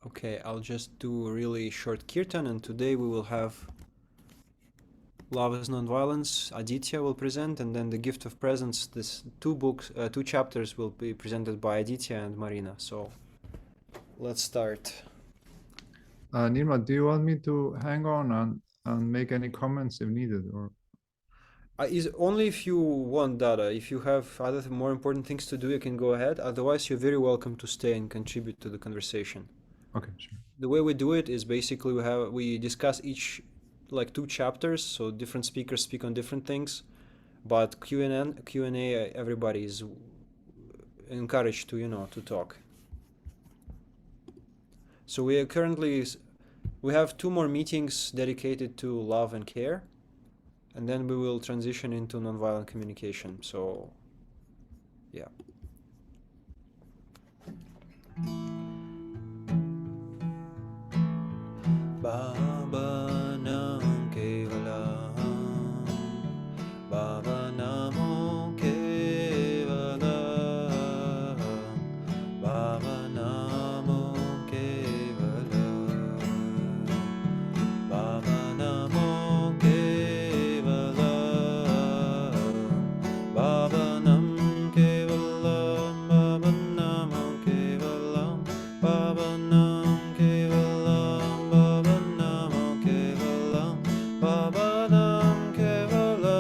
Okay, I'll just do a really short kirtan, and today we will have Love is Nonviolence. Aditya will present, and then the Gift of Presence. This two chapters will be presented by Aditya and Maryna. So let's start. Nirma, do you want me to hang on and make any comments if needed, or? Is only if you want, Dada. If you have other more important things to do, you can go ahead. Otherwise, you're very welcome to stay and contribute to the conversation. Okay, sure. The way we do it is basically we discuss each like two chapters, so different speakers speak on different things, but Q&A everybody is encouraged to to talk. So we have two more meetings dedicated to love and care, and then we will transition into nonviolent communication. So yeah. Baba Nam Kevala, Baba Namo Kevala, Baba Namo Kevala, Baba Namo Kevala, Baba Nam Kevala, Baba Namo Kevala, Baba Nam Kevala, Baba Namo Kevala, Baba Nam Kevala,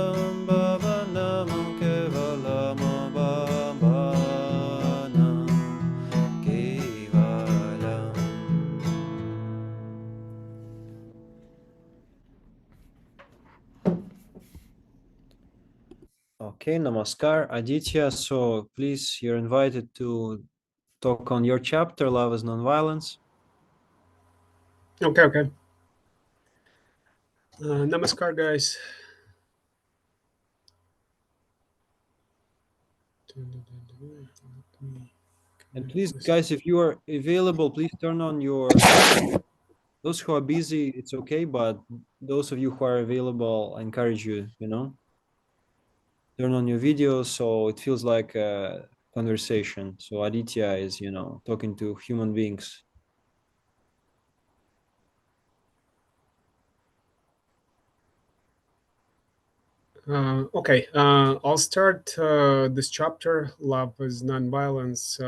Baba Namo Kevala, Baba Nam Kevala. Okay, namaskar, Aditya. So please, you're invited to talk on your chapter, Love is Nonviolence. Okay. Namaskar, guys. And please, guys, if you are available, please turn on your. Those who are busy, it's okay, but those of you who are available, I encourage you, turn on your video so it feels like a conversation. So Aditya is, talking to human beings. Okay, I'll start this chapter, Love is Nonviolence.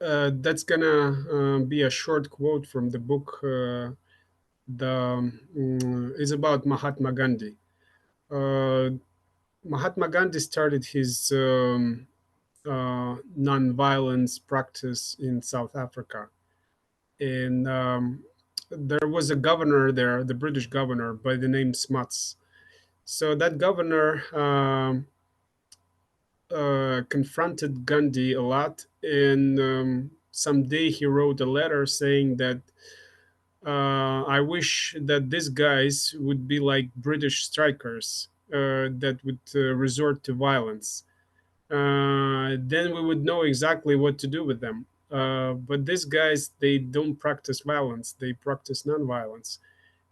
That's gonna be a short quote from the book. Is about Mahatma Gandhi. Uh, Mahatma Gandhi started his nonviolence practice in South Africa, and there was a governor there, the British governor by the name Smuts. So that governor confronted Gandhi a lot, and someday he wrote a letter saying that I wish that these guys would be like British strikers that would resort to violence. Then we would know exactly what to do with them. But these guys, they don't practice violence; they practice nonviolence,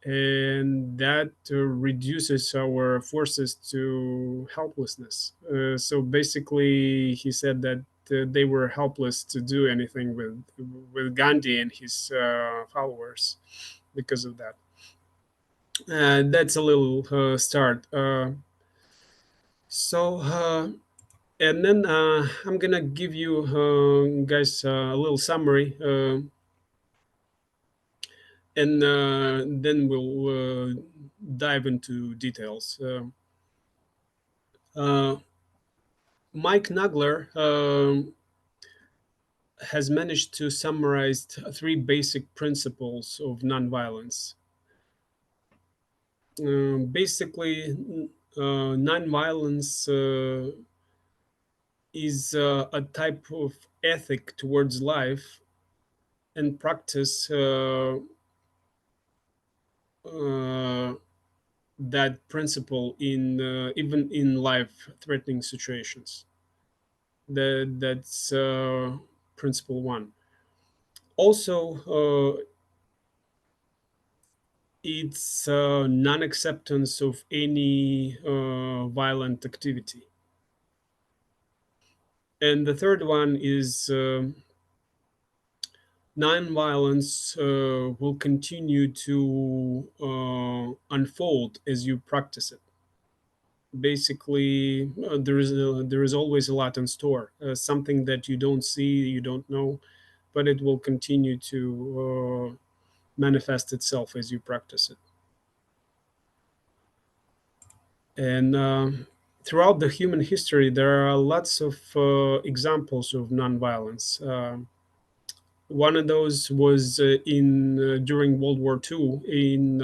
and that reduces our forces to helplessness. So basically, he said that they were helpless to do anything with Gandhi and his followers because of that. That's a little start. So and then I'm gonna give you guys a little summary, and then we'll dive into details. Uh, Mike Nagler has managed to summarize three basic principles of nonviolence. Basically, nonviolence is a type of ethic towards life and practice uh, that principle in even in life-threatening situations. That's principle one. Also, it's non-acceptance of any violent activity. And the third one is nonviolence will continue to unfold as you practice it. Basically, there is always a lot in store, something that you don't see, you don't know, but it will continue to manifest itself as you practice it. And throughout the human history, there are lots of examples of nonviolence. One of those was in during World War II, in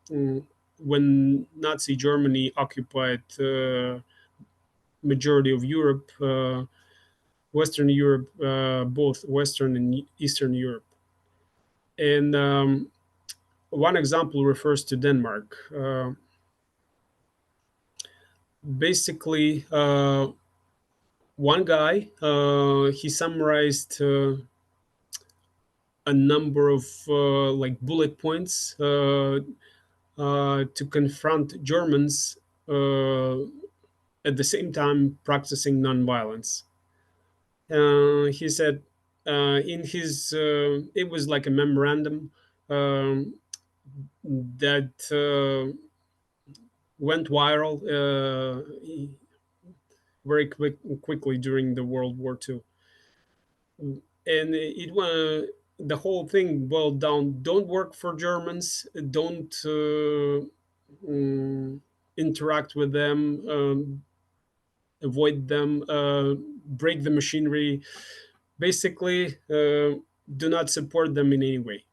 mm, when Nazi Germany occupied majority of Europe, Western Europe, both Western and Eastern Europe. And one example refers to Denmark. Basically, one guy he summarized a number of like bullet points to confront Germans at the same time practicing nonviolence. He said in his it was like a memorandum um, that went viral very quickly during the World War II, and the whole thing boiled down: don't work for Germans, don't mm, interact with them, avoid them, break the machinery. Basically, do not support them in any way.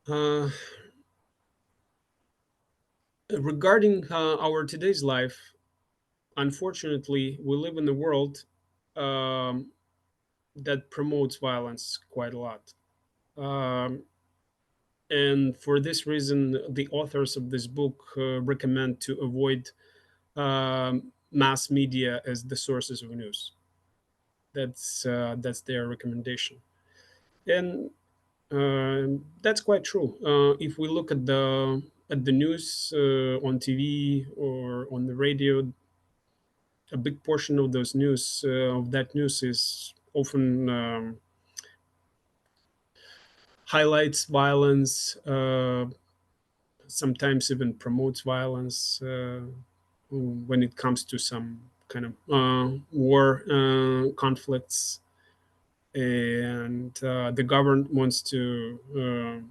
Uh, Regarding our today's life, unfortunately, we live in a world um, that promotes violence quite a lot. Um, and for this reason, the authors of this book recommend to avoid mass media as the sources of news. That's their recommendation, and that's quite true. If we look at the news on TV or on the radio, a big portion of those news of that news is often highlights violence, sometimes even promotes violence when it comes to some kind of war conflicts, and the government wants to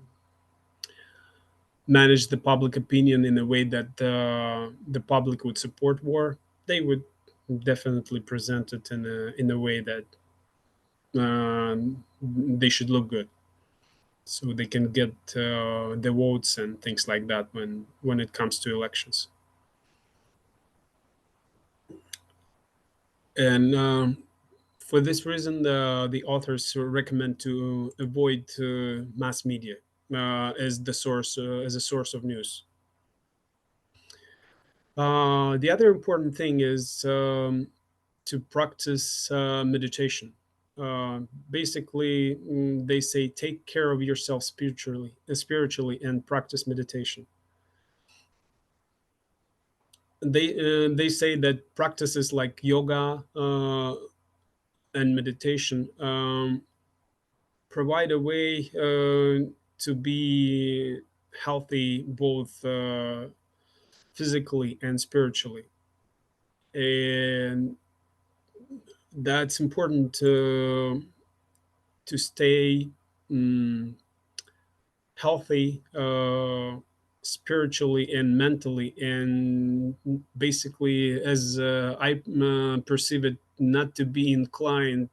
manage the public opinion in a way that the public would support war. They would definitely present it in a way that they should look good, so they can get the votes and things like that when it comes to elections. And for this reason, the authors recommend to avoid mass media as the source as a source of news. The other important thing is to practice meditation. Uh, Basically, they say take care of yourself spiritually, and practice meditation. They say that practices like yoga and meditation provide a way to be healthy both physically and spiritually, and that's important to stay um, healthy spiritually and mentally, and basically, as I perceive it, not to be inclined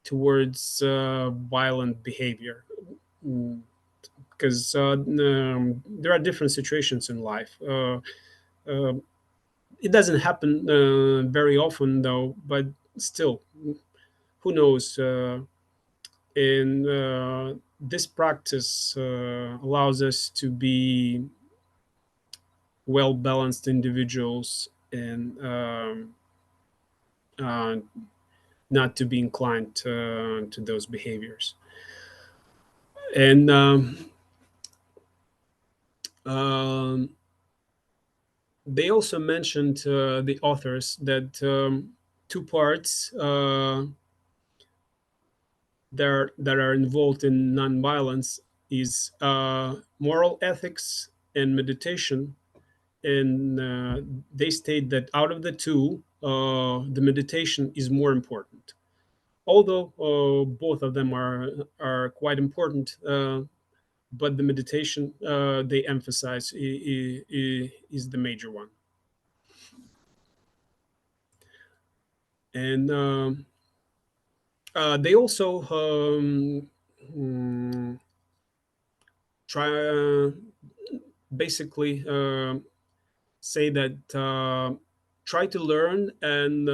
towards violent behavior. Because there are different situations in life. Uh, it doesn't happen very often, though, but still, who knows? And this practice allows us to be well balanced individuals, and uh, not to be inclined to those behaviors. And um, they also mentioned, the authors, that two parts that are involved in nonviolence is moral ethics and meditation. And they state that out of the two, the meditation is more important. Although both of them are quite important, but the meditation they emphasize is the major one. And they also try basically say that try to learn and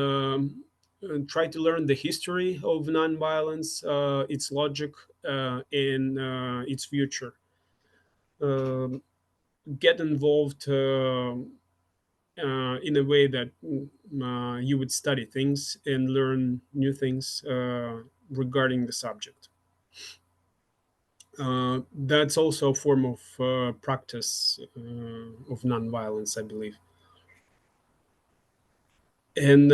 try to learn the history of nonviolence, its logic, and its future. Um get involved in a way that you would study things and learn new things regarding the subject. That's also a form of practice of nonviolence, I believe. And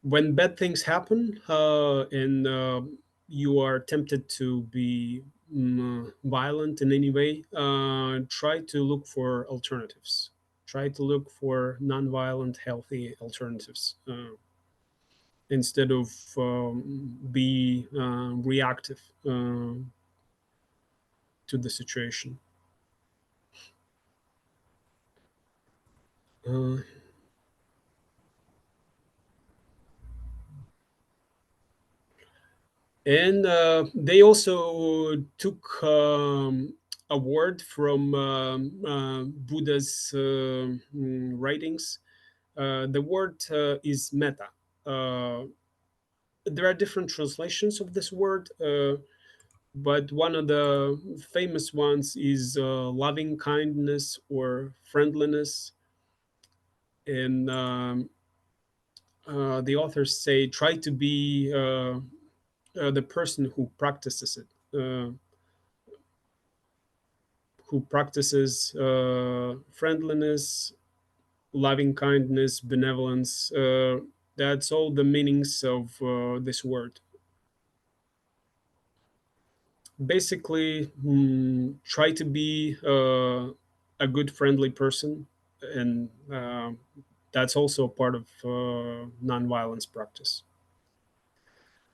when bad things happen, and you are tempted to be violent in any way, try to look for alternatives. Try to look for nonviolent, healthy alternatives, instead of be reactive to the situation. Uh, and they also took a word from Buddha's writings. The word is metta. Uh, there are different translations of this word, but one of the famous ones is loving kindness or friendliness. And the authors say try to be the person who practices friendliness, loving kindness, benevolence. That's all the meanings of this word. Basically, try to be a good, friendly person, and that's also part of nonviolence practice.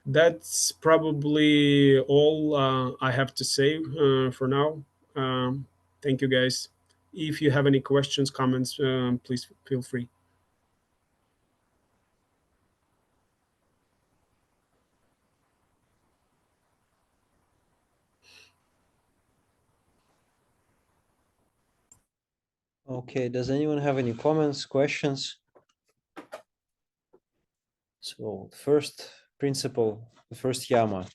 That's probably all I have to say for now. Um, Thank you, guys. If you have any questions, comments, please feel free. Okay, does anyone have any comments, questions? So, first principle, the first yama.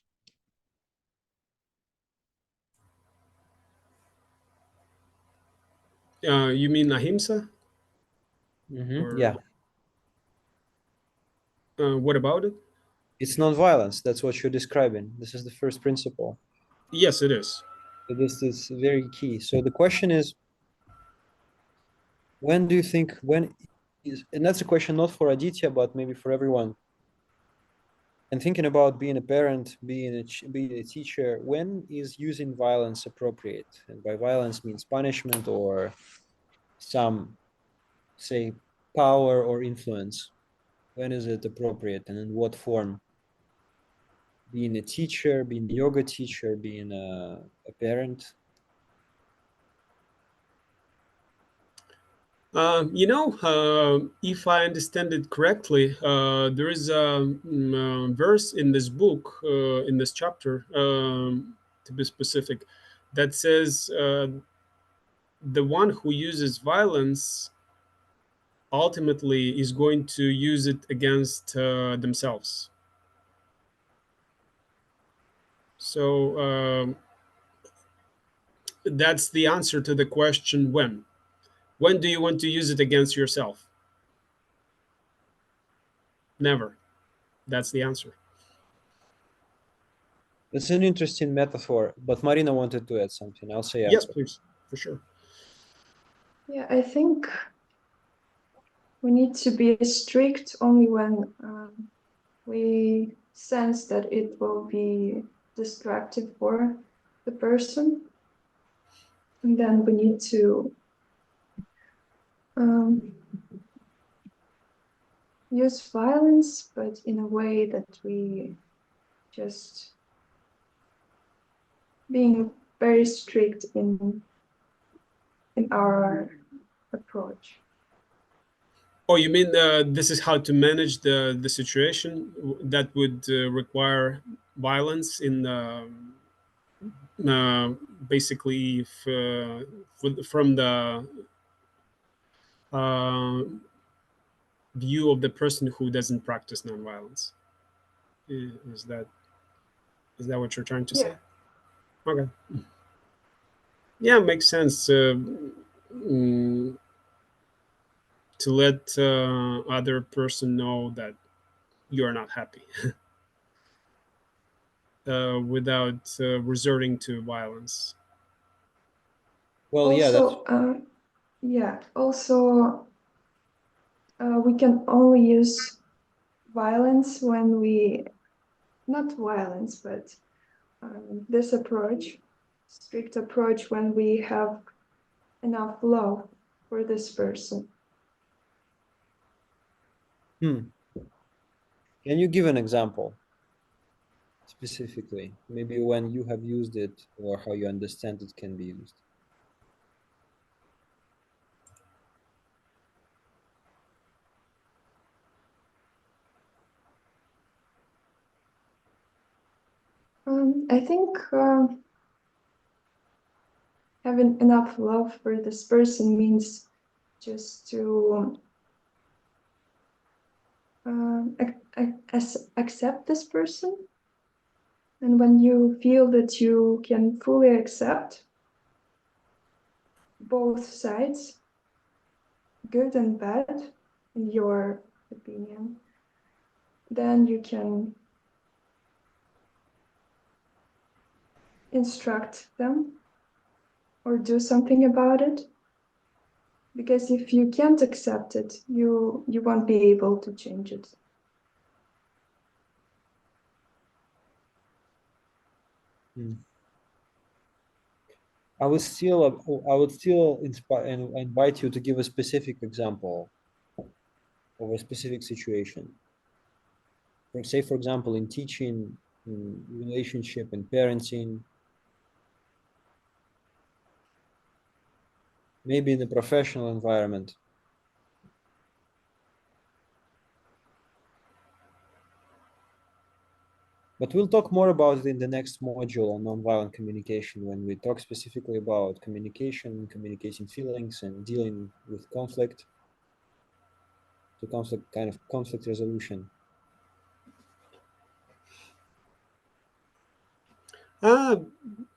You mean ahimsa? Or Yeah, what about it? it's non-violence. That's what you're describing. This is the first principle. Yes, it is. So this is very key. So the question is, when do you think, when is, and that's a question not for Aditya, but maybe for everyone. And thinking about being a parent, being a teacher, when is using violence appropriate? And by violence means punishment or some, say, power or influence. When is it appropriate and in what form? Being a teacher, being a yoga teacher, being a parent. If I understand it correctly, there is a verse in this book, in this chapter, to be specific, that says the one who uses violence ultimately is going to use it against themselves. So that's the answer to the question when. When do you want to use it against yourself? Never. That's the answer. It's an interesting metaphor, but Maryna wanted to add something. I'll say Yes, after. please, for sure. Yeah, I think we need to be strict only when we sense that it will be destructive for the person. And then we need to use violence, but in a way that we just being very strict in our approach. Oh, you mean this is how to manage the situation that would require violence in uh, basically from the uh, view of the person who doesn't practice nonviolence. Is that what you're trying to say? Okay. Yeah, makes sense. Mm, to let other person know that you are not happy without resorting to violence. Well, yeah, that's Also, yeah. Also, we can only use violence when we, not violence, but this approach, strict approach, when we have enough love for this person. Can you give an example specifically? Maybe when you have used it or how you understand it can be used. I think having enough love for this person means just to accept this person. And when you feel that you can fully accept both sides, good and bad, in your opinion, then you can instruct them or do something about it. Because if you can't accept it, you won't be able to change it. I would still inspire and invite you to give a specific example of a specific situation. Say, for example, in teaching, in relationship, in parenting, maybe in a professional environment. But we'll talk more about it in the next module on nonviolent communication when we talk specifically about communication, communicating feelings, and dealing with conflict, to conflict, kind of conflict resolution.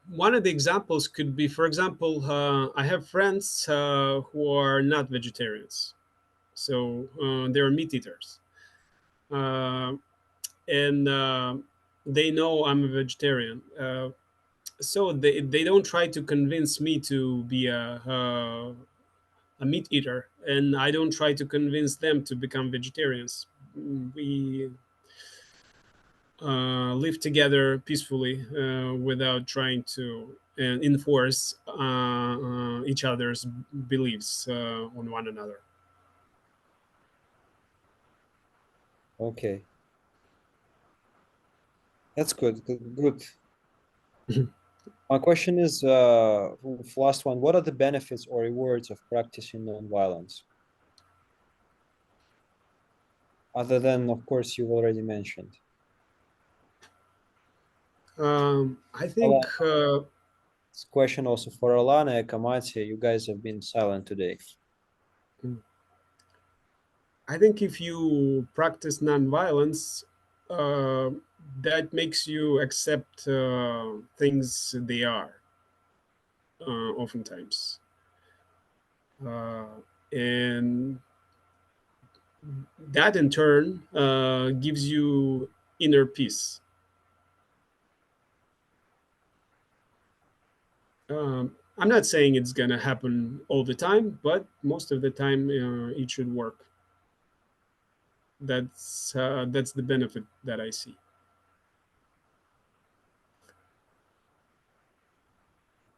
One of the examples could be, for example, I have friends who are not vegetarians, so they're meat eaters, and they know I'm a vegetarian. So they don't try to convince me to be a meat eater, and I don't try to convince them to become vegetarians. We live together peacefully without trying to enforce each other's beliefs on one another. Okay. That's good. Good. My question is, last one, what are the benefits or rewards of practicing nonviolence? Other than, of course, you've already mentioned. I think This question also for Alana and Kamatia. You guys have been silent today. if you practice nonviolence, uh, that makes you accept things they are oftentimes. And that in turn gives you inner peace. I'm not saying it's gonna happen all the time, but most of the time it should work. That's the benefit that I see.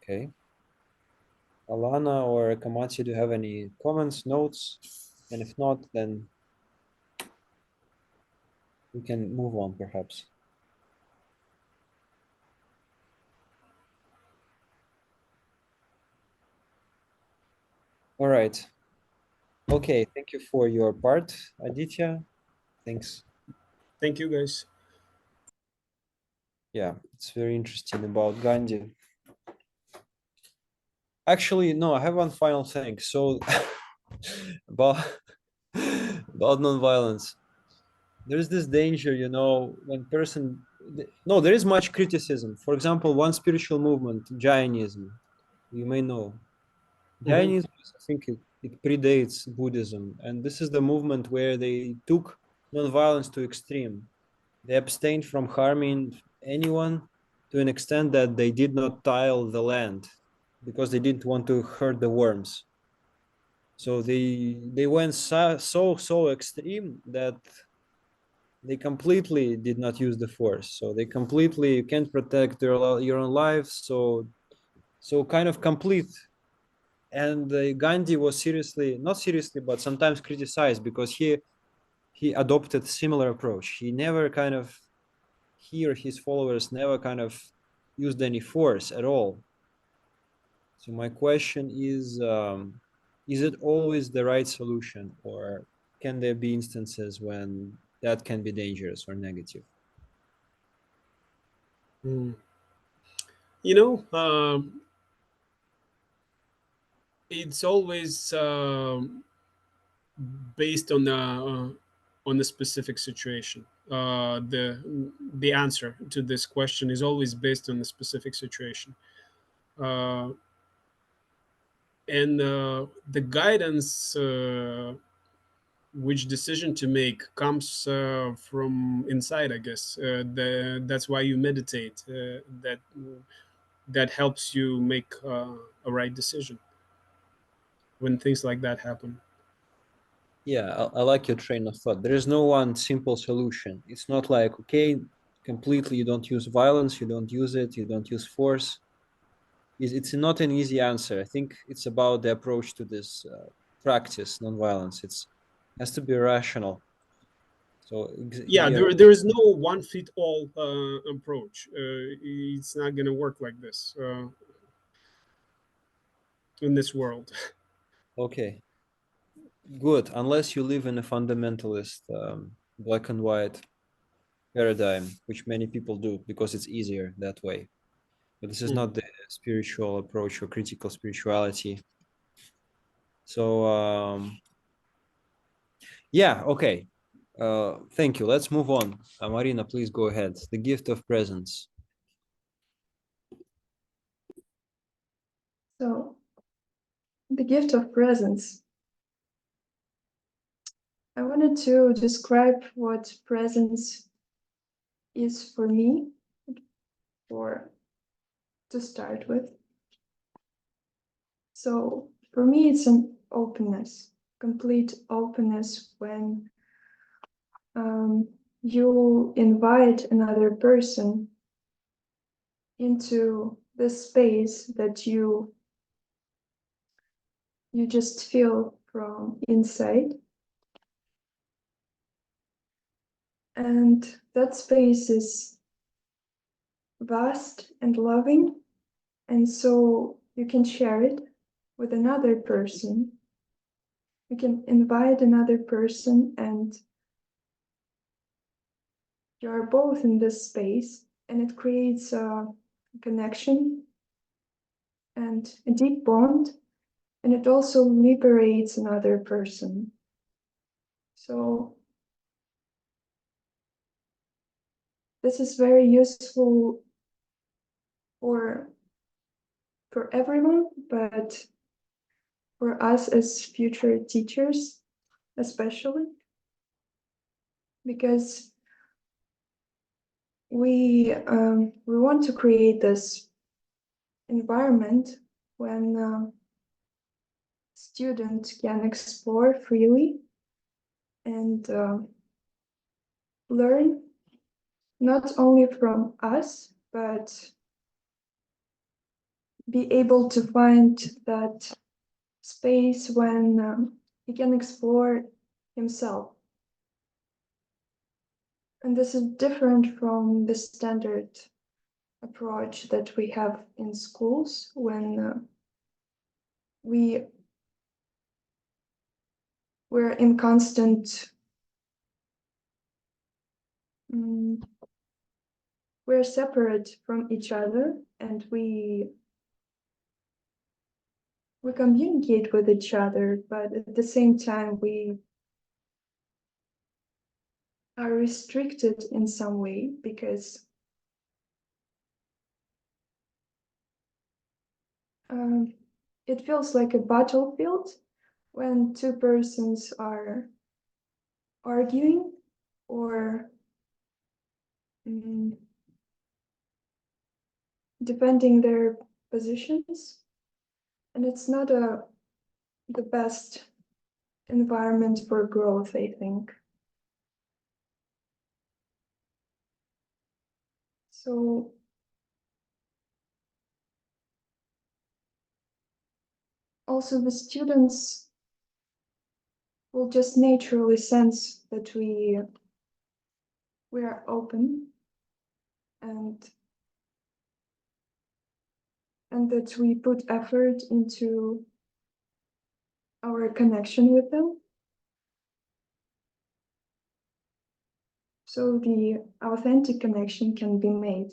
Okay. Alana or Kamachi, do you have any comments, notes? And if not, then we can move on, perhaps. All right. Okay, thank you for your part, Aditya. Thanks. Thank you, guys. Yeah, it's very interesting about Gandhi. Actually, no, I have one final thing. So about about nonviolence. There's this danger, you know, when person no, there is much criticism. For example, one spiritual movement, Jainism, you may know. Mhm. Jainism, I think it predates Buddhism, and this is the movement where they took nonviolence to extreme. They abstained from harming anyone to an extent that they did not tile the land because they didn't want to hurt the worms. So they went so extreme that they completely did not use the force. So they completely, you can't protect your own lives. So kind of complete. And Gandhi was seriously, not seriously, but sometimes criticized because he adopted similar approach. He never kind of, he or his followers never kind of used any force at all. So my question is it always the right solution, or can there be instances when that can be dangerous or negative? Mm. You know, it's always based on the specific situation. The answer to this question is always based on the specific situation, uh, and the guidance which decision to make comes from inside, I guess. That's why you meditate. That helps you make a right decision when things like that happen. Yeah, I like your train of thought. There is no one simple solution. It's not like, okay, completely you don't use violence, you don't use it, you don't use force. It's not an easy answer. I think it's about the approach to this practice, nonviolence. It's has to be rational. So Yeah, here, there is no one fit all approach. It's not going to work like this in this world. okay, good. Unless you live in a fundamentalist black and white paradigm, which many people do because it's easier that way. But this is Mhm. not the spiritual approach or critical spirituality. So yeah, okay. Thank you. Let's move on. Maryna, please go ahead. The gift of presence. So, the gift of presence. I wanted to describe what presence is for me, or to start with. So, for me, it's an openness, complete openness when you invite another person into the space that you just feel from inside, and that space is vast and loving, and so you can share it with another person. You can invite another person, and you are both in this space, and it creates a connection and a deep bond, and it also liberates another person. So this is very useful for everyone, but for us as future teachers especially, because we want to create this environment when students can explore freely and learn not only from us, but be able to find that space when he can explore himself. And this is different from the standard approach that we have in schools when we're in constant we're separate from each other, and we communicate with each other, but at the same time we are restricted in some way because it feels like a battlefield when two persons are arguing or defending their positions, and it's not the best environment for growth, I think. So also the students will just naturally sense that we are open and that we put effort into our connection with them. So the authentic connection can be made.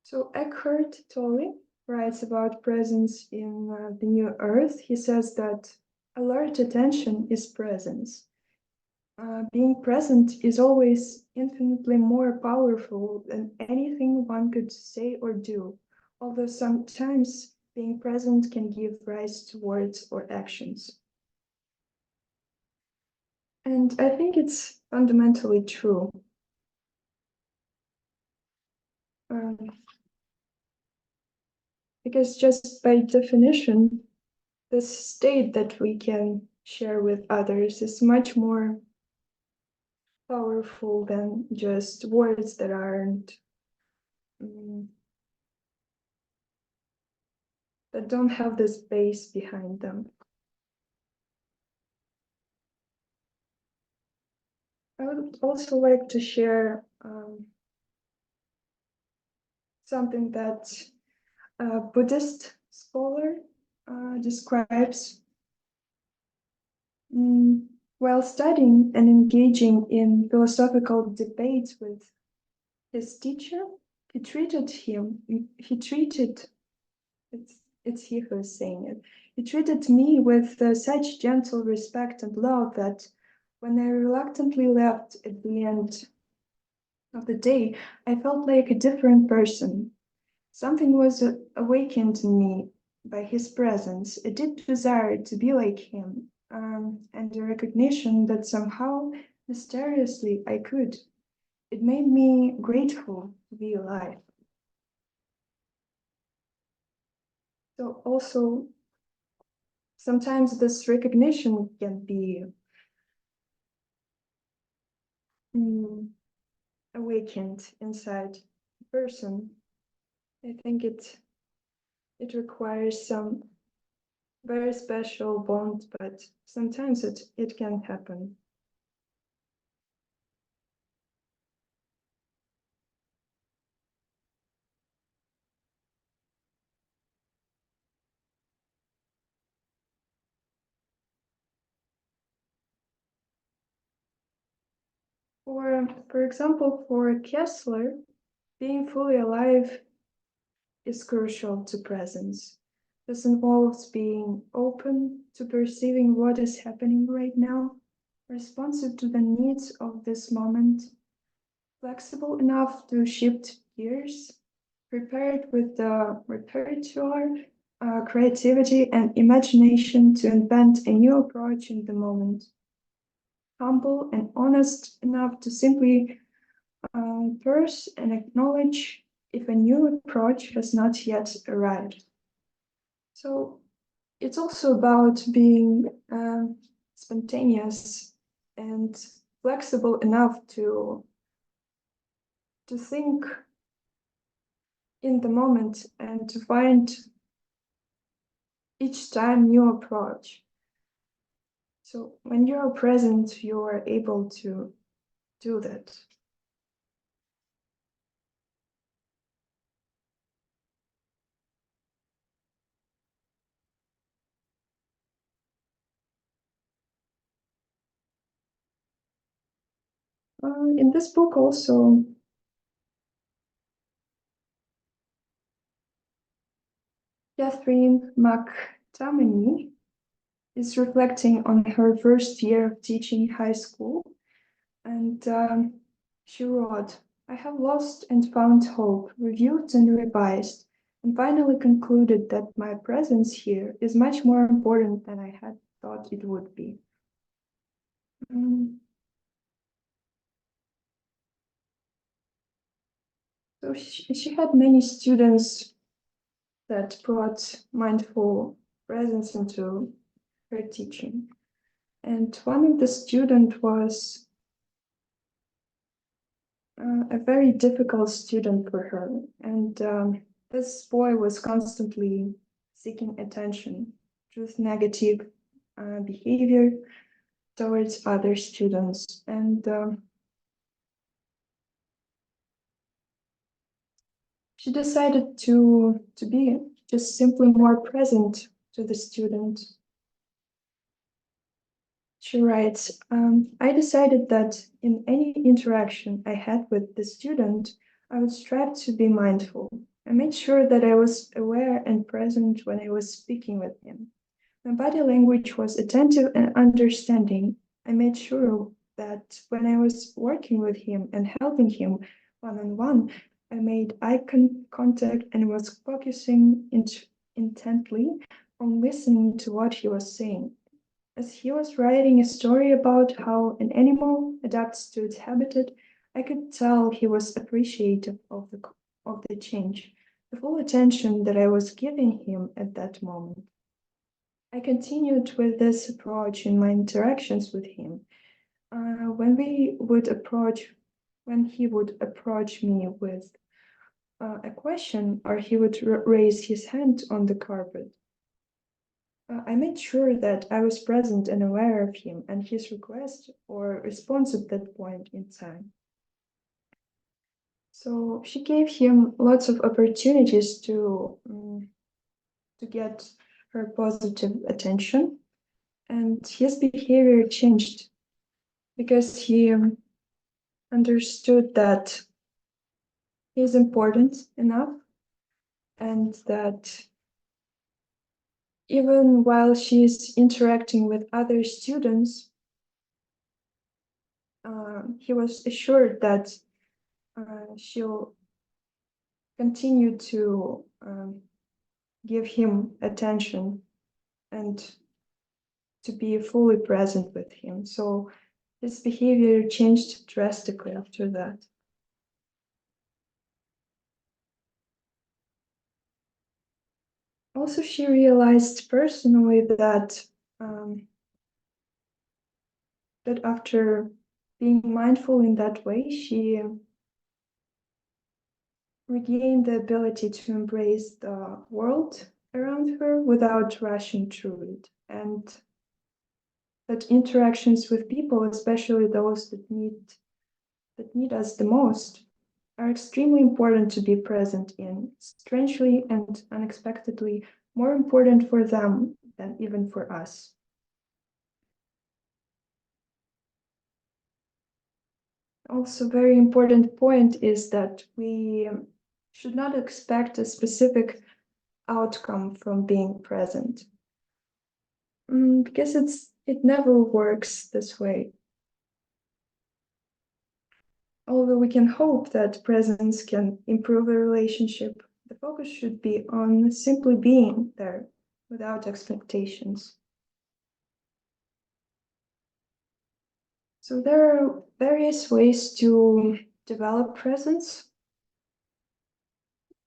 So Eckhart Tolle writes about presence in the New Earth. He says that alert attention is presence. Being present is always infinitely more powerful than anything one could say or do, although sometimes being present can give rise to words or actions. And I think it's fundamentally true. Because just by definition, the state that we can share with others is much more powerful than just words that aren't that don't have the space behind them. I would also like to share something that a Buddhist scholar describes. While studying and engaging in philosophical debates with his teacher, it's he who is saying it. He treated me with such gentle respect and love that when I reluctantly left at the end of the day, I felt like a different person. Something was awakened in me by his presence, a deep desire to be like him, and a recognition that somehow, mysteriously, I could. It made me grateful to be alive. So also, sometimes this recognition can be awakened inside a person. I think it requires some very special bond, but sometimes it can happen. For example, for Kessler, being fully alive is crucial to presence. This involves being open to perceiving what is happening right now, responsive to the needs of this moment, flexible enough to shift gears, prepared with the repertoire, creativity, and imagination to invent a new approach in the moment. Humble and honest enough to simply purse and acknowledge if a new approach has not yet arrived. So it's also about being spontaneous and flexible enough to think in the moment and to find each time new approach. So when you're present, you are able to do that. In this book also, Catherine McTamaney is reflecting on her first year of teaching high school, and she wrote, "I have lost and found hope, reviewed and revised, and finally concluded that my presence here is much more important than I had thought it would be." So she had many students that brought mindful presence into her teaching. And one of the students was a very difficult student for her. And this boy was constantly seeking attention with negative behavior towards other students. And she decided to be just simply more present to the student. She writes, I decided that in any interaction I had with the student, I would strive to be mindful. I made sure that I was aware and present when I was speaking with him. My body language was attentive and understanding. I made sure that when I was working with him and helping him one-on-one, I made eye contact and was focusing intently on listening to what he was saying. As he was writing a story about how an animal adapts to its habitat, I could tell he was appreciative of the change, the full attention that I was giving him at that moment. I continued with this approach in my interactions with him. When he would approach me with a question, or he would raise his hand on the carpet, I made sure that I was present and aware of him and his request or response at that point in time. So she gave him lots of opportunities to get her positive attention, and his behavior changed because he understood that he is important enough and that even while she is interacting with other students, he was assured that she'll continue to give him attention and to be fully present with him. So his behavior changed drastically after that. Also, she realized personally that that after being mindful in that way, she regained the ability to embrace the world around her without rushing through it, and that interactions with people, especially those that need us the most, are extremely important to be present in, strangely and unexpectedly more important for them than even for us. Also, very important point is that we should not expect a specific outcome from being present, because it never works this way. Although we can hope that presence can improve the relationship, the focus should be on simply being there without expectations. So there are various ways to develop presence.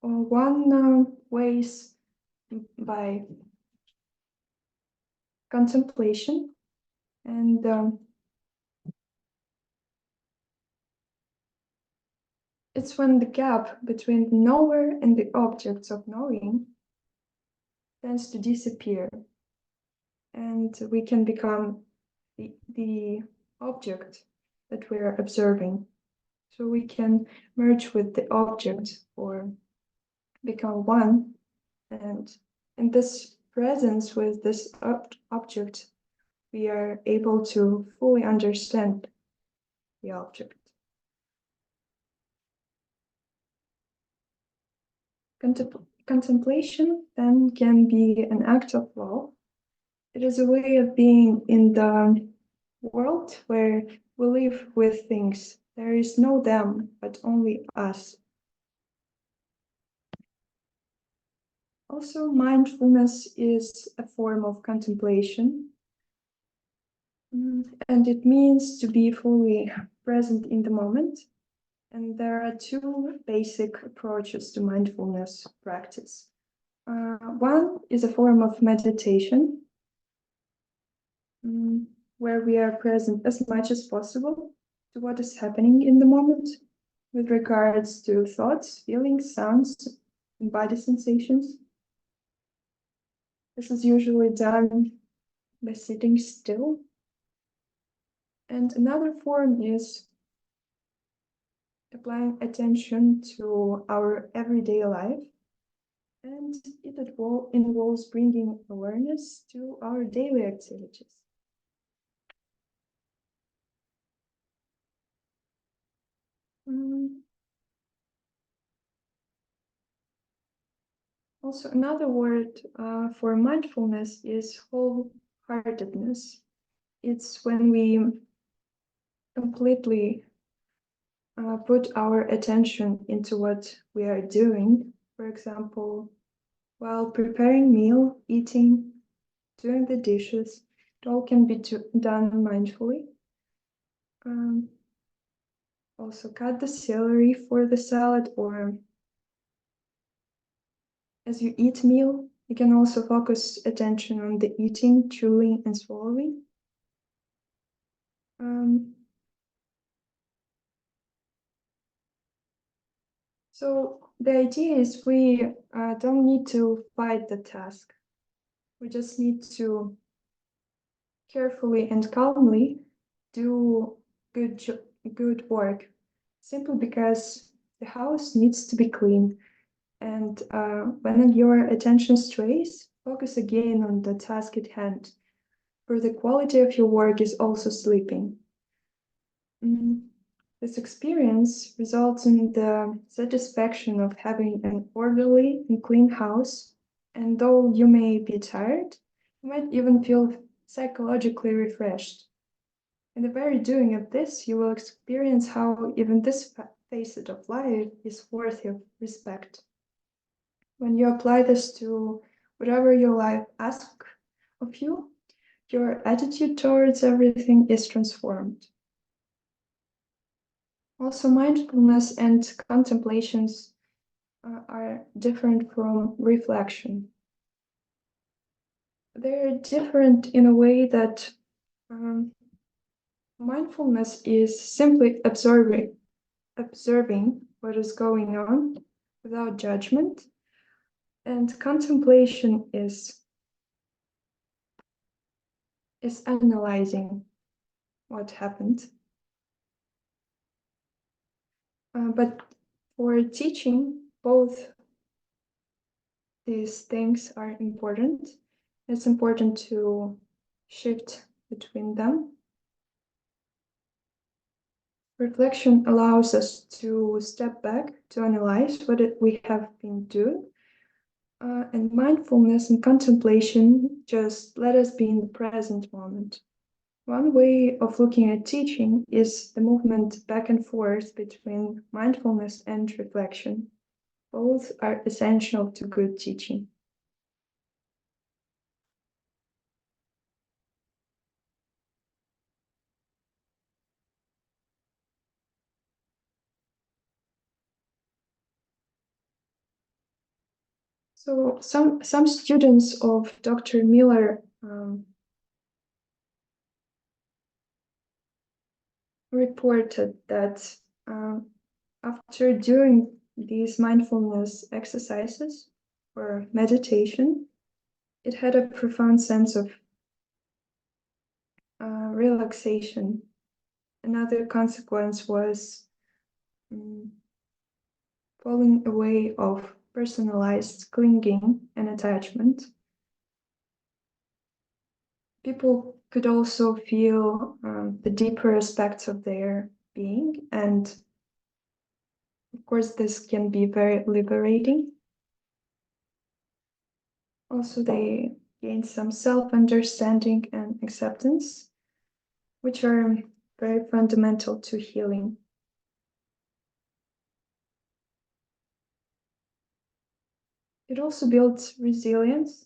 One way is by contemplation, and It's when the gap between the knower and the objects of knowing tends to disappear, and we can become the object that we're observing. So we can merge with the object or become one, and in this presence with this object, we are able to fully understand the object. Contemplation then can be an act of love. It is a way of being in the world where we live with things. There is no them, but only us. Also, mindfulness is a form of contemplation. And it means to be fully present in the moment. And there are two basic approaches to mindfulness practice. One is a form of meditation, where we are present as much as possible to what is happening in the moment with regards to thoughts, feelings, sounds, and body sensations. This is usually done by sitting still. And another form is applying attention to our everyday life, and it involves bringing awareness to our daily activities. Also, another word for mindfulness is wholeheartedness. It's when we completely put our attention into what we are doing. For example, while preparing meal, eating, doing the dishes, it all can be done mindfully. Also cut the celery for the salad, or as you eat meal, you can also focus attention on the eating, chewing, and swallowing. So the idea is we don't need to fight the task. We just need to carefully and calmly do good work, simply because the house needs to be clean. And when your attention strays, focus again on the task at hand, for the quality of your work is also slipping. This experience results in the satisfaction of having an orderly and clean house, and though you may be tired, you might even feel psychologically refreshed. In the very doing of this, you will experience how even this facet of life is worthy of respect. When you apply this to whatever your life asks of you, your attitude towards everything is transformed. Also, mindfulness and contemplations are different from reflection. They're different in a way that mindfulness is simply observing what is going on without judgment, and contemplation is analyzing what happened. But for teaching, both these things are important. It's important to shift between them. Reflection allows us to step back to analyze what we have been doing. And mindfulness and contemplation just let us be in the present moment. One way of looking at teaching is the movement back and forth between mindfulness and reflection. Both are essential to good teaching. So some students of Dr. Miller reported that after doing these mindfulness exercises or meditation, it had a profound sense of relaxation. Another consequence was falling away of personalized clinging and attachment. People could also feel the deeper aspects of their being, and of course, this can be very liberating. Also, they gained some self-understanding and acceptance, which are very fundamental to healing. It also builds resilience,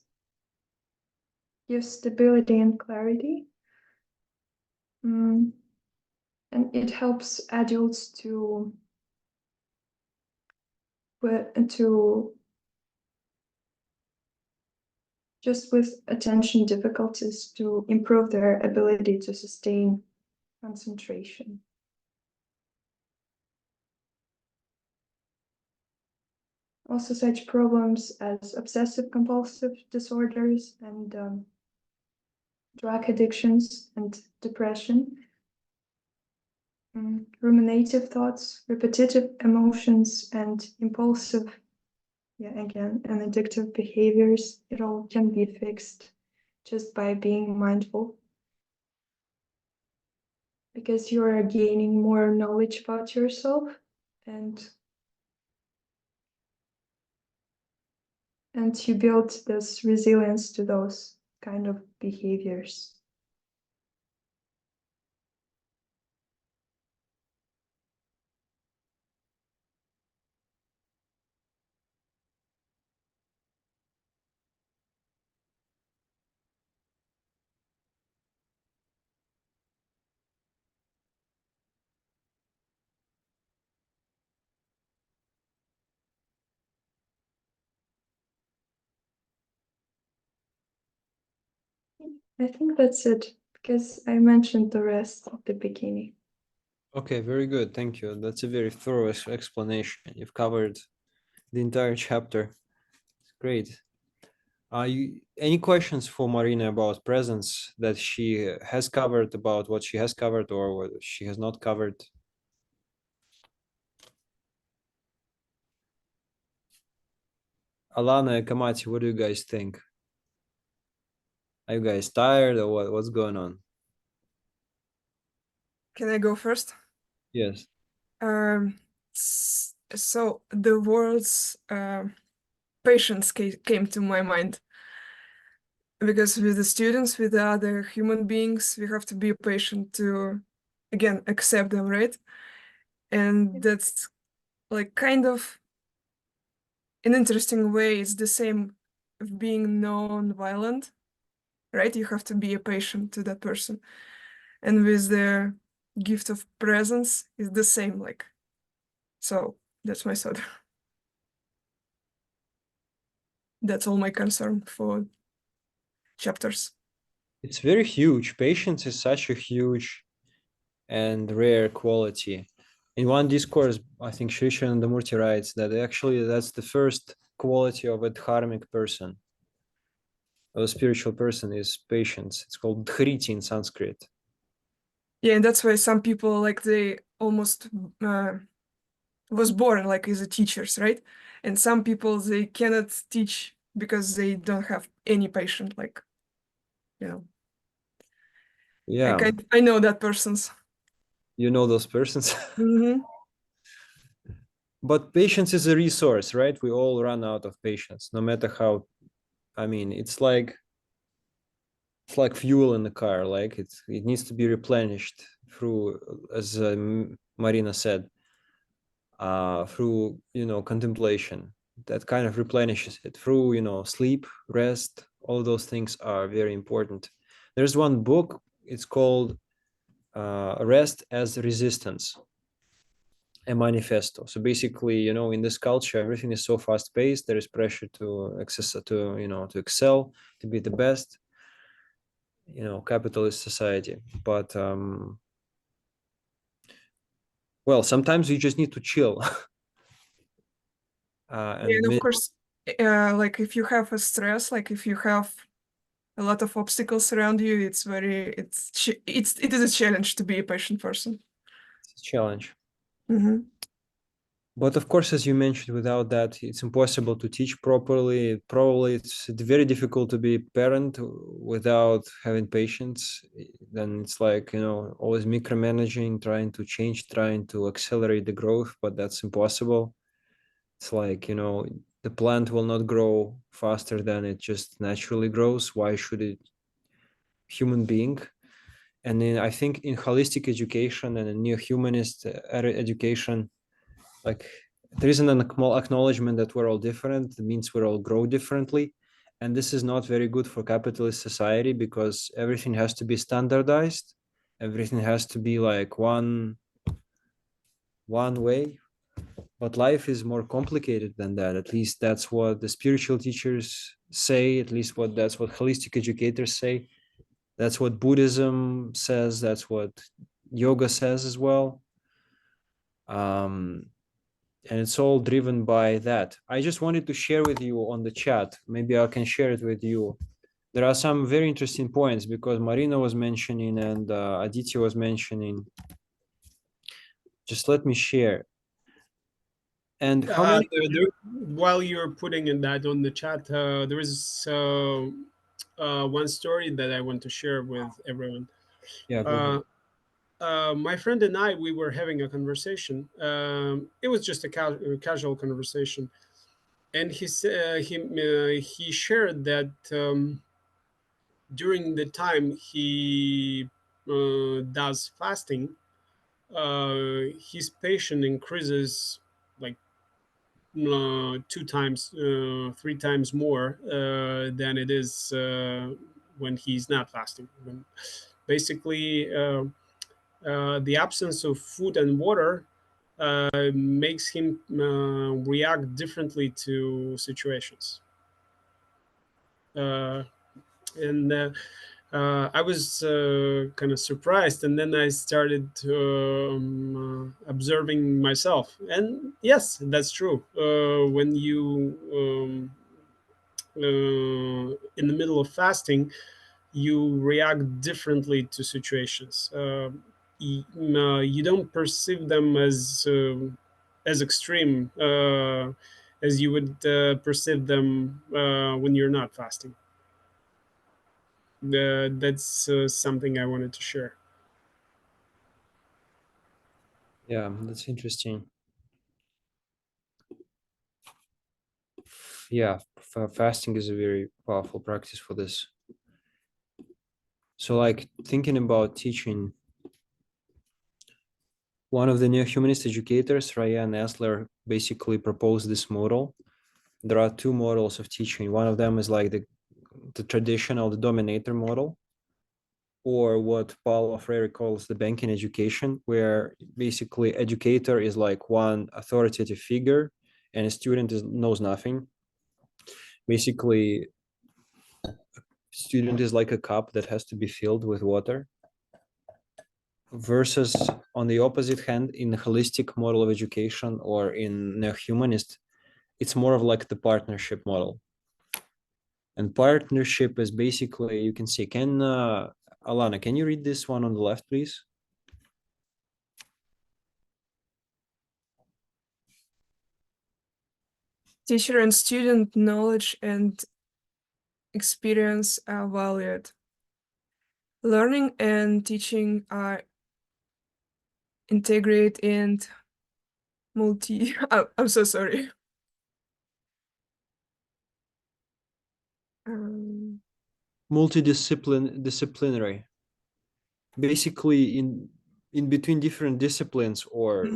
gives stability and clarity, and it helps adults to just with attention difficulties to improve their ability to sustain concentration. Also, such problems as obsessive compulsive disorders and drug addictions and depression, ruminative thoughts, repetitive emotions, and impulsive, and addictive behaviors, it all can be fixed just by being mindful. Because you are gaining more knowledge about yourself and you build this resilience to those kind of behaviors. I think that's it, because I mentioned the rest at the beginning. Okay, very good. Thank you. That's a very thorough explanation. You've covered the entire chapter. Great. Any questions for Maryna about presence that she has covered, about what she has covered or what she has not covered? Alana and Kamati, what do you guys think? Are you guys tired or what? What's going on? Can I go first? Yes. So the words patience came to my mind, because with the students, with the other human beings, we have to be patient to, again, accept them, right? And that's like kind of an interesting way. It's the same of being non-violent, right? You have to be a patient to that person. And with the gift of presence, it's the same, like. So that's my thought. That's all my concern for chapters. It's very huge. Patience is such a huge and rare quality. In one discourse, I think Sri Shanandamurti writes that actually that's the first quality of a dharmic person. A spiritual person is patience. It's called dhriti in Sanskrit. Yeah, and that's why some people, like, they almost was born like as a teachers, right? And some people, they cannot teach because they don't have any patient, like, you know. Yeah, I know that persons. you know those persons. Mm-hmm. But patience is a resource, right? We all run out of patience, no matter how. I mean, it's like fuel in the car. Like it needs to be replenished through, as Maryna said, through contemplation. That kind of replenishes it through sleep, rest. All those things are very important. There's one book. It's called Rest as Resistance, a manifesto. So basically, in this culture, everything is so fast paced. There is pressure to to excel, to be the best. Capitalist society. But well, sometimes you just need to chill. And of course, like if you have a stress, like if you have a lot of obstacles around you, it is a challenge to be a patient person. it's a challenge. Mm-hmm. But of course, as you mentioned, without that, it's impossible to teach properly. Probably it's very difficult to be a parent without having patience. Then it's like, always micromanaging, trying to change, trying to accelerate the growth, but that's impossible. It's like, the plant will not grow faster than it just naturally grows. Why should it human being? And then I think in holistic education and in neo-humanist education, like there is an acknowledgement that we're all different. It means we're all grow differently, and this is not very good for capitalist society because everything has to be standardized, everything has to be like one way. But life is more complicated than that. At least that's what the spiritual teachers say, at least that's what holistic educators say, that's what Buddhism says, that's what yoga says as well. And it's all driven by that. I just wanted to share with you on the chat. Maybe I can share it with you. There are some very interesting points because Maryna was mentioning and Aditya was mentioning. Just let me share. And how many? While you're putting in that on the chat, there is one story that I want to share with everyone. Yeah, go ahead. My friend and I, we were having a conversation. It was just a casual conversation, and he shared that during the time he does fasting, his patient increases like two times, three times more than it is when he's not fasting. Basically, the absence of food and water makes him react differently to situations. And I was kind of surprised, and then I started observing myself. And yes, that's true. When you in the middle of fasting, you react differently to situations. You don't perceive them as extreme as you would perceive them when you're not fasting. That's something I wanted to share. Yeah, that's interesting. Yeah, fasting is a very powerful practice for this. So like thinking about teaching, one of the neo-humanist educators, Ryan Esler, basically proposed this model. There are two models of teaching. One of them is like the traditional, the dominator model, or what Paulo Freire calls the banking education, where basically educator is like one authoritative figure and a student knows nothing. Basically, student is like a cup that has to be filled with water. Versus on the opposite hand, in the holistic model of education or in neo-humanist, it's more of like the partnership model. And partnership is basically, you can see, Alana, can you read this one on the left, please? Teacher and student knowledge and experience are valued. Learning and teaching are integrate and I'm so sorry. Multidisciplinary. Basically, in between different disciplines or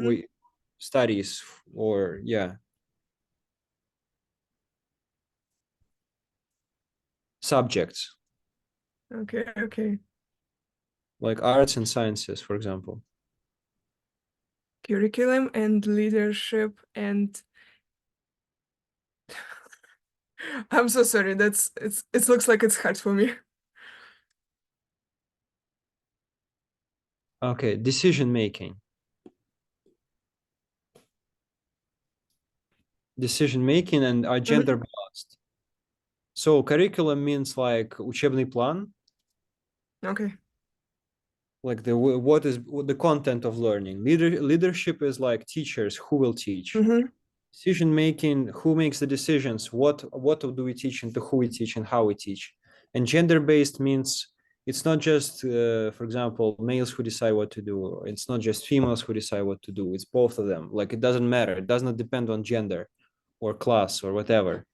studies, or subjects. Okay. Like arts and sciences, for example. Curriculum and leadership and I'm so sorry. It looks like it's hard for me. Okay, decision making. decision making and are gender balanced. So curriculum means like учебный план, Okay. like what the content of learning. Leadership is like teachers who will teach. Decision making, who makes the decisions, what do we teach and to who we teach and how we teach. And gender based means it's not just for example males who decide what to do, it's not just females who decide what to do, it's both of them. Like it doesn't matter, it does not depend on gender or class or whatever.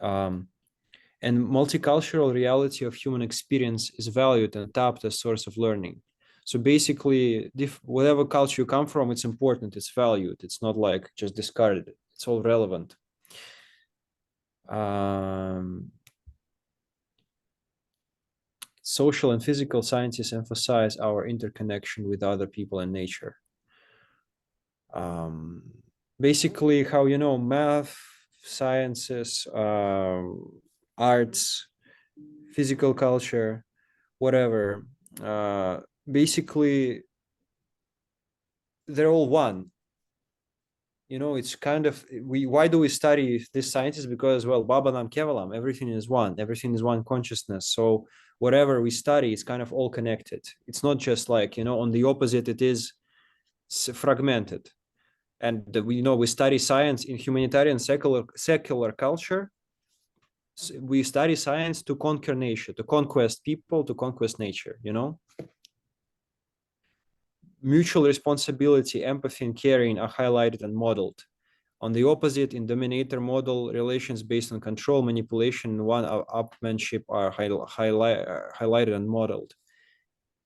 And multicultural reality of human experience is valued and tapped as source of learning. So basically, whatever culture you come from, it's important, it's valued. It's not like just discarded. It's all relevant. Social and physical sciences emphasize our interconnection with other people and nature. Basically, how, you know, math, sciences, arts, physical culture, whatever, basically they're all one. You know, it's kind of, why do we study this sciences? Because, well, Baba Nam Kevalam, everything is one consciousness. So whatever we study is kind of all connected. It's not just like, you know, on the opposite, it is fragmented. And we know we study science in humanitarian secular culture. We study science to conquer nature, to conquest people, to conquest nature, you know? Mutual responsibility, empathy, and caring are highlighted and modeled. On the opposite, in dominator model, relations based on control, manipulation, and one-upmanship are highlighted and modeled.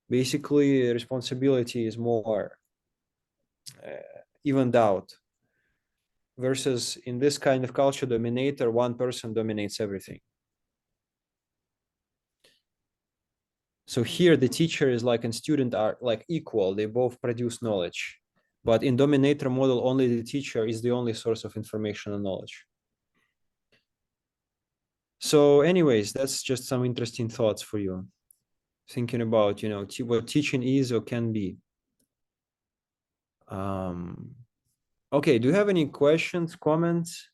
Basically, responsibility is more evened out. Versus in this kind of culture, dominator, one person dominates everything. So here the teacher is like and student are like equal, they both produce knowledge. But in dominator model, only the teacher is the only source of information and knowledge. So anyways, that's just some interesting thoughts for you. Thinking about, you know, what teaching is or can be. Okay, do you have any questions, comments?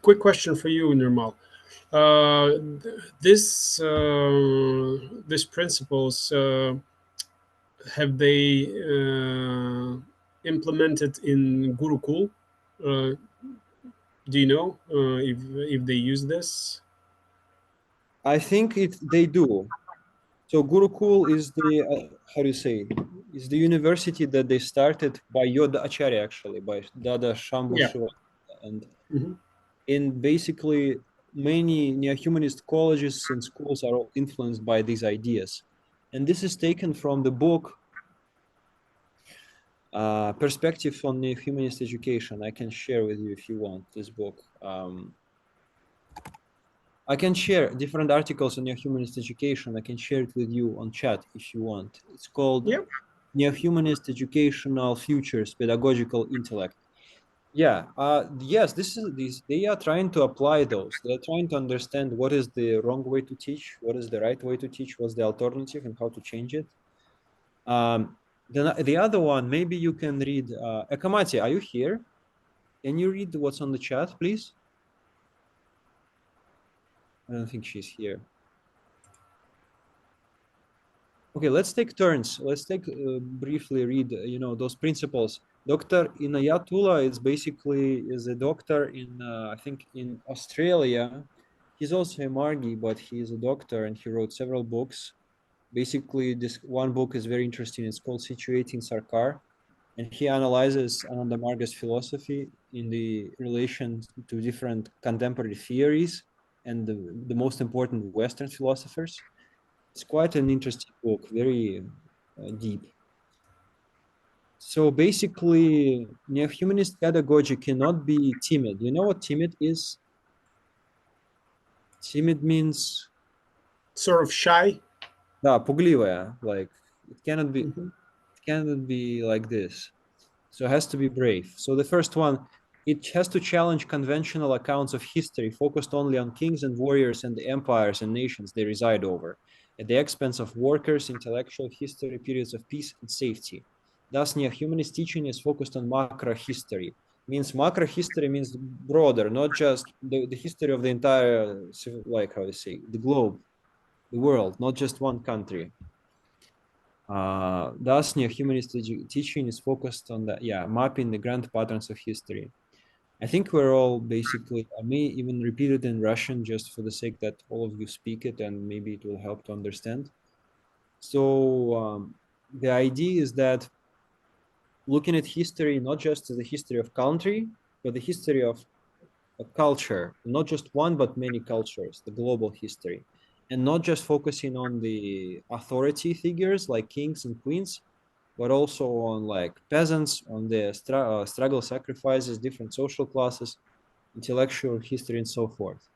Quick question for you, Nirmal. These principles, have they implemented in Gurukul? Do you know if they use this? I think they do. So Gurukul is the, how do you say, is the university that they started by Yoda Acharya, actually, by Dada Shambhu Yeah. Shiva. And in basically many neo-humanist colleges and schools are all influenced by these ideas. And this is taken from the book Perspective on Neo-Humanist Education. I can share with you if you want this book. I can share different articles on neo-humanist education. I can share it with you on chat if you want. It's called Neo-Humanist Educational Futures, Pedagogical Intellect. Yeah, yes, they are trying to apply those. They're trying to understand what is the wrong way to teach, what is the right way to teach, what's the alternative, and how to change it. The other one, maybe you can read, Ekamati, are you here? Can you read what's on the chat, please? I don't think she's here. Okay, let's take turns. Let's take briefly read, you know, those principles. Dr. Inayatullah is a doctor in, I think, in Australia. He's also a Margi, but he is a doctor and he wrote several books. Basically, this one book is very interesting. It's called Situating Sarkar. And he analyzes Ananda Marga's philosophy in the relation to different contemporary theories and the most important Western philosophers. It's quite an interesting book, very deep. So basically, neo-humanist pedagogy cannot be timid. You know what timid is? Timid means sort of shy. Да, пугливая. Like it cannot be like this. So it has to be brave. So the first one, it has to challenge conventional accounts of history focused only on kings and warriors and the empires and nations they reside over, at the expense of workers, intellectual history, periods of peace and safety. Thus, neo-humanist teaching is focused on macro history. Means macro history means broader, not just the history of the entire, like how to say, the globe, the world, not just one country. Thus, neo-humanist teaching is focused on mapping the grand patterns of history. I think we're all basically, I may even repeat it in Russian just for the sake that all of you speak it and maybe it will help to understand. So the idea is that looking at history, not just as the history of country, but the history of a culture, not just one, but many cultures, the global history, and not just focusing on the authority figures like kings and queens, but also on like peasants, on the struggle, sacrifices, different social classes, intellectual history, and so forth.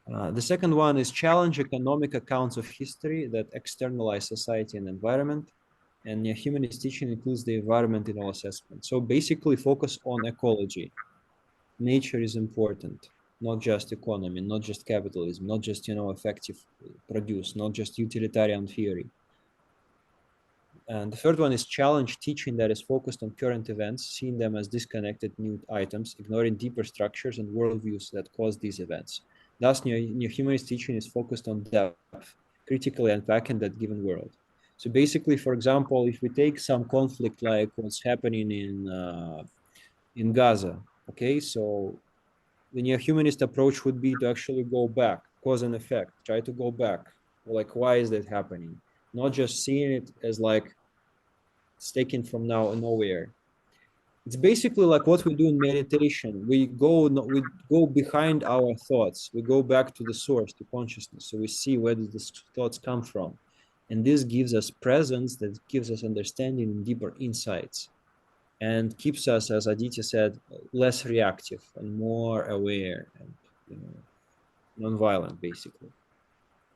The second one is challenge economic accounts of history that externalize society and environment. And humanist teaching includes the environment in all assessments. So basically focus on ecology. Nature is important, not just economy, not just capitalism, not just, effective produce, not just utilitarian theory. And the third one is challenge teaching that is focused on current events, seeing them as disconnected new items, ignoring deeper structures and worldviews that cause these events. Thus, new humanist teaching is focused on depth, critically unpacking that given world. So basically, for example, if we take some conflict like what's happening in Gaza, okay, so the neo-humanist approach would be to actually go back, cause and effect, try to go back. Like, why is that happening? Not just seeing it as like it's taken from now and nowhere. It's basically like what we do in meditation. We go behind our thoughts. We go back to the source, to consciousness. So we see where did these thoughts come from. And this gives us presence, that gives us understanding and deeper insights, and keeps us, as Aditya said, less reactive and more aware and non-violent, basically.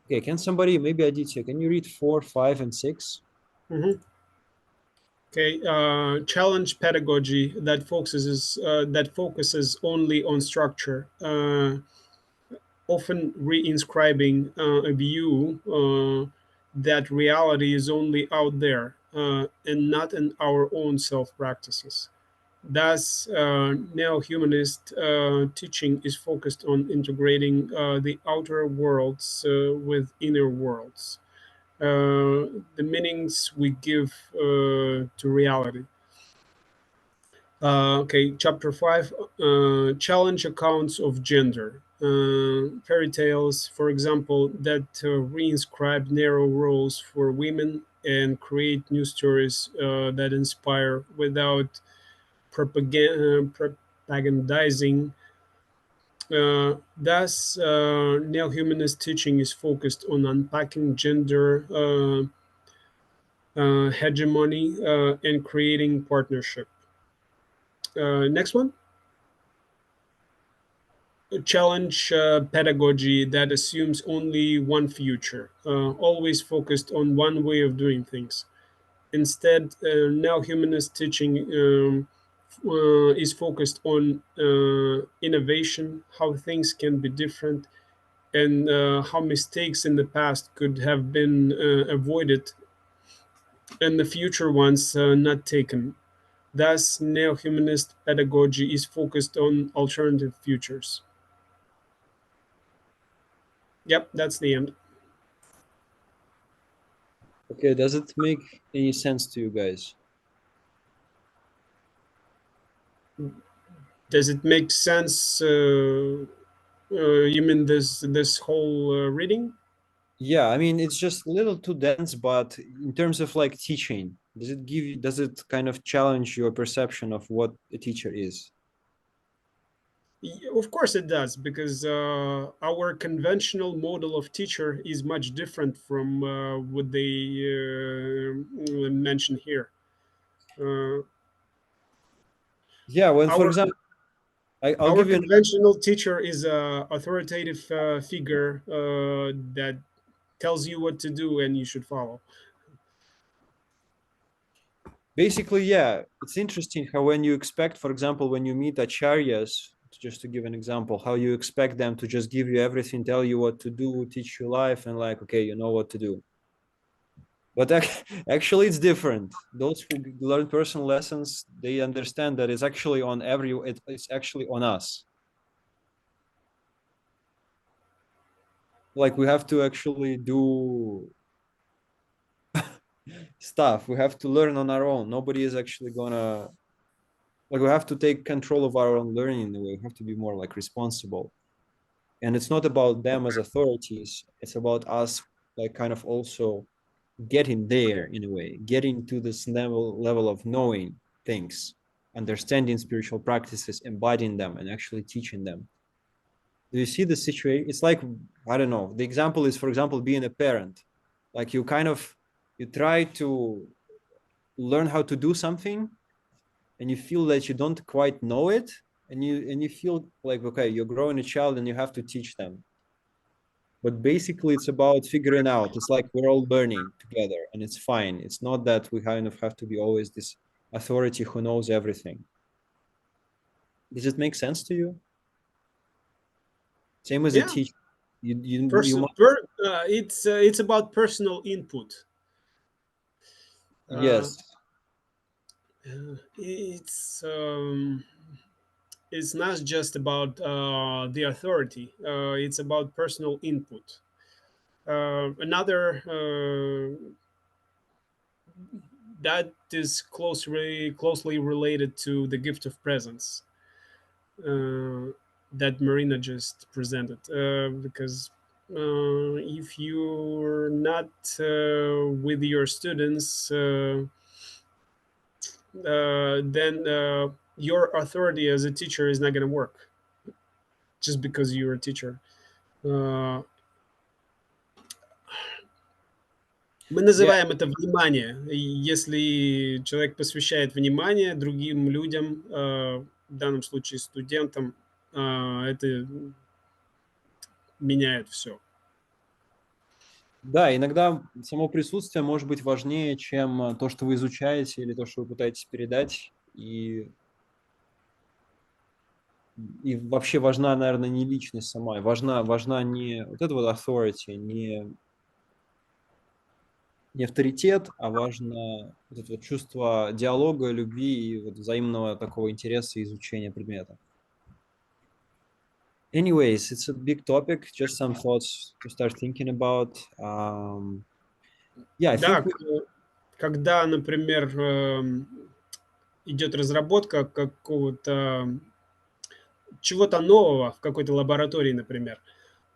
Okay, can somebody, maybe Aditya, can you read 4, 5, and 6? Mm-hmm. Okay, challenge pedagogy that focuses only on structure, often reinscribing a view that reality is only out there and not in our own self practices. Thus, neo-humanist teaching is focused on integrating the outer worlds with inner worlds, the meanings we give to reality. Okay, chapter 5, challenge accounts of gender. Fairy tales, for example, that reinscribe narrow roles for women and create new stories that inspire without propagandizing. Thus, neo-humanist teaching is focused on unpacking gender hegemony and creating partnership. Next one. Challenge pedagogy that assumes only one future, always focused on one way of doing things. Instead, now humanist teaching is focused on innovation, how things can be different, and how mistakes in the past could have been avoided and the future ones not taken. Thus, neo humanist pedagogy is focused on alternative futures. Yep, that's the end. Okay, does it make any sense to you guys? Does it make sense? You mean this whole reading? Yeah, I mean, it's just a little too dense, but in terms of like teaching, does it kind of challenge your perception of what a teacher is? Of course it does, because our conventional model of teacher is much different from what they mention here. Yeah, when, for Our example, I'll our give you an conventional teacher is a authoritative figure that tells you what to do and you should follow. basically, yeah, it's interesting how when you expect, for example, when you meet acharyas, just to give an example, how you expect them to just give you everything, tell you what to do, teach you life, and like, okay, you know what to do. But actually, it's different. Those who learn personal lessons, they understand that it's actually on it's actually on us. Like we have to actually do stuff. We have to learn on our own. Nobody is actually gonna, like, we have to take control of our own learning in a way. We have to be more like responsible. And it's not about them as authorities. It's about us, like, kind of also getting there in a way, getting to this level of knowing things, understanding spiritual practices, embodying them, and actually teaching them. Do you see the situation? It's like, I don't know, the example is, for example, being a parent. Like you try to learn how to do something and you feel that you don't quite know it, and you feel like, okay, you're growing a child and you have to teach them. But basically it's about figuring out. It's like we're all learning together and it's fine. It's not that we kind of have to be always this authority who knows everything. Does it make sense to you? Same as a Yeah. teacher. You It's about personal input. Yes. It's not just about the authority. It's about personal input. Another that is closely related to the gift of presence that Maryna just presented. Because if you're not with your students, then your authority as a teacher is not going to work just because you're a teacher. Мы называем это внимание. И если человек посвящает внимание другим людям, в данном случае студентам, это меняет все. Да, иногда само присутствие может быть важнее, чем то, что вы изучаете или то, что вы пытаетесь передать. И вообще важна, наверное, не личность сама. Важна не вот это вот authority, не авторитет, а важно вот это вот чувство диалога, любви и вот взаимного такого интереса и изучения предмета. Anyways, it's a big topic, just some thoughts to start thinking about. Yeah, I think когда, например, идет разработка какого-то чего-то нового в какой-то лаборатории, например,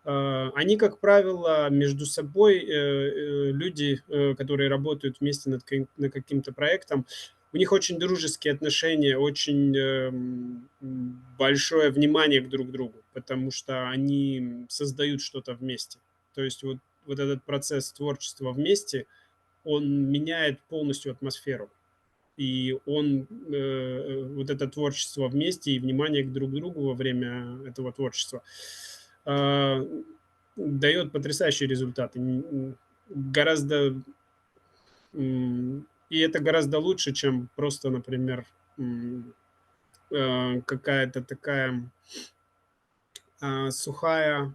они, как правило, между собой, люди, которые работают вместе над каким-то проектом, у них очень дружеские отношения, очень большое внимание к друг другу, потому что они создают что-то вместе. То есть вот этот процесс творчества вместе, он меняет полностью атмосферу. И вот это творчество вместе и внимание к друг другу во время этого творчества дает потрясающие результаты. Гораздо... И это гораздо лучше, чем просто, например, какая-то такая сухая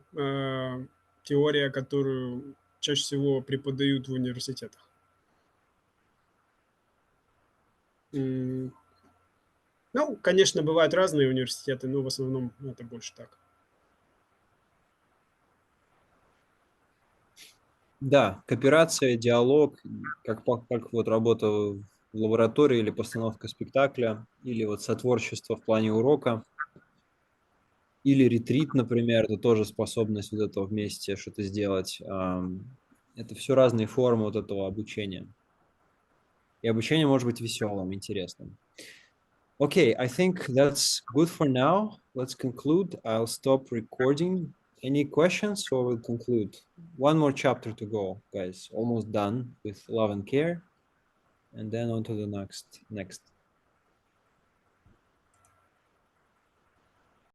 теория, которую чаще всего преподают в университетах. Ну, конечно, бывают разные университеты, но в основном это больше так. Да, кооперация, диалог, как вот работа в лаборатории или постановка спектакля, или вот сотворчество в плане урока, или ретрит, например, это тоже способность вот этого вместе что-то сделать. Это все разные формы вот этого обучения. И обучение может быть веселым, интересным. Okay, I think that's good for now. Let's conclude. I'll stop recording. Any questions or we'll conclude? One more chapter to go, guys. Almost done with Love and Care. And then on to the next